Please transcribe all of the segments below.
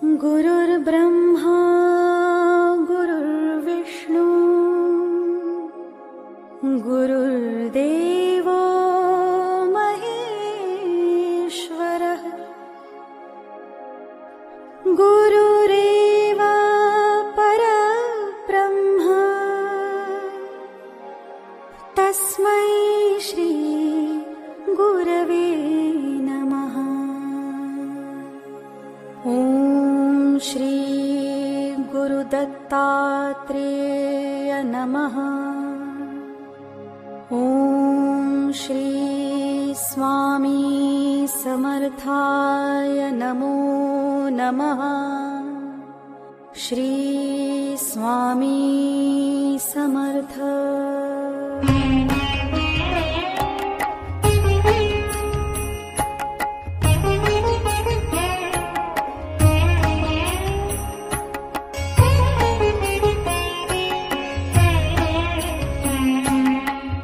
गुरुर्ब्रह्मा गुरुर्विष्णु गुरुर्देवो महेश्वरः गुरुरेव परब्रह्म तस्मै श्री गुरवे नमः। ॐ श्री गुरुदत्तात्रेय नमः। ॐ श्री स्वामी समर्थाय नमो नमः। श्री स्वामी समर्थ।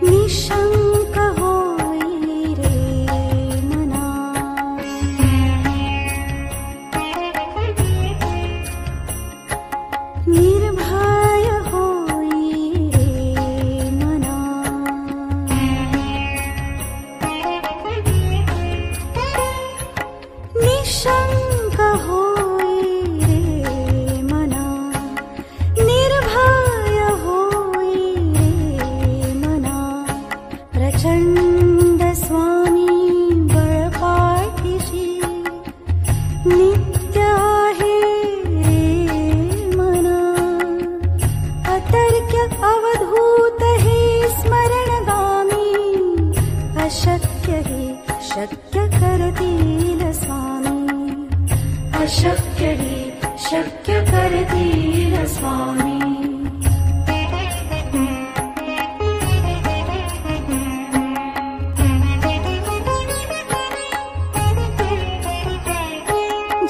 निशंक होई रे मना, निर्भय होई रे मना, निशंक होई रे मना, निर्भय होई रे मना। प्रचंड स्वामी बळपाठीशी नित्य आहे रे मना। अतर्क्य अवधूत हे स्मरणगामी, अशक्य हे शक्य करतील स्वामी, अशक्य हे शक्य करतील स्वामी।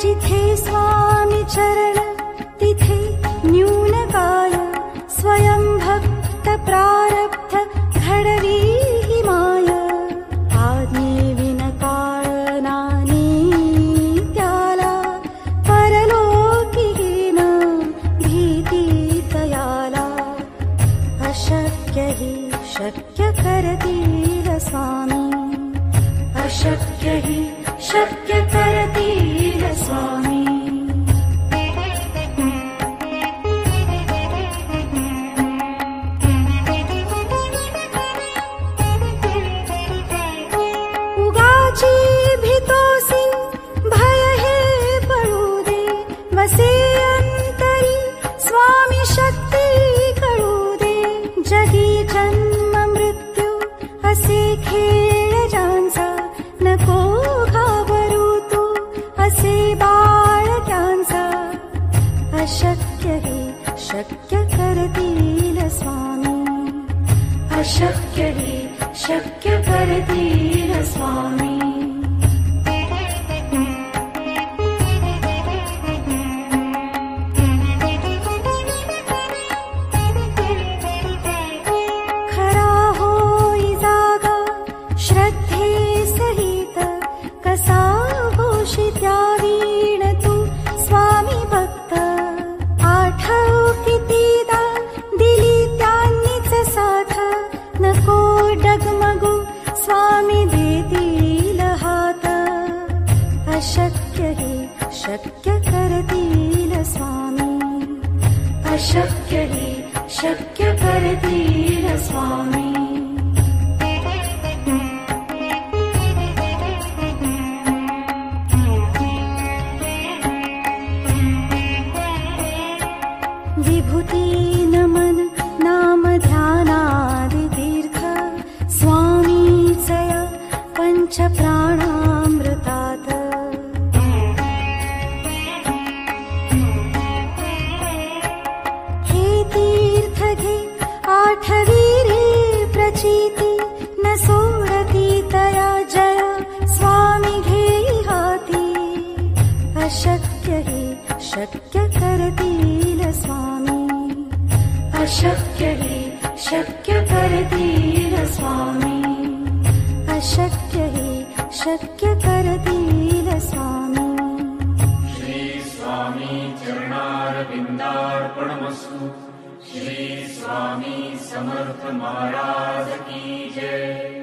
जिथे स्वामी चरण तिथे न्यून काय, स्वयं भक्त प्रारब्ध घडवी हि माय। आज्ञे विन काळ नानी त्याला, परलोकीहीन भीती तयाला। अशक्य हि शक्य करतील स्वामी, अशक्य हि शक्य करतील स्वामी। उगाची भीतोसी भय हे पडू दे, वसे अंतरी स्वामी शक्ती कळू दे। जगी जन्म मृत्यू असे खेळ ज्यांचा, नको घाबरू तू असे बाळ त्यांचा। अशक्य हे शक्य करतील स्वामी, अशक्य हे शक्य करतील स्वामी। खरा होई जागा श्रद्धे सहित, कसा होशी त्या वीण तू स्वामी भक्त। आठव कितीदा दिली त्यांनीच साथ, नको डगमगू स्वामी देतील हात। अशक्य हे शक्य करतील स्वामी, अशक्य हे शक्य करतील स्वामी। विभूती नमन नाम ध्यानादि तीर्थ, स्वामीचया पंच प्राणामृतात। हे तीर्थ घे आठवी रे प्रचिती, न सोडती तया जया स्वामी घेई हाती। अशक्य हे शक्य करतील स्वामी, अशक्य हे शक्य करतील स्वामी, अशक्य हे शक्य करतील स्वामी। श्री स्वामी चरणारविन्दार्पणमस्तु। श्री स्वामी समर्थ महाराज की जय।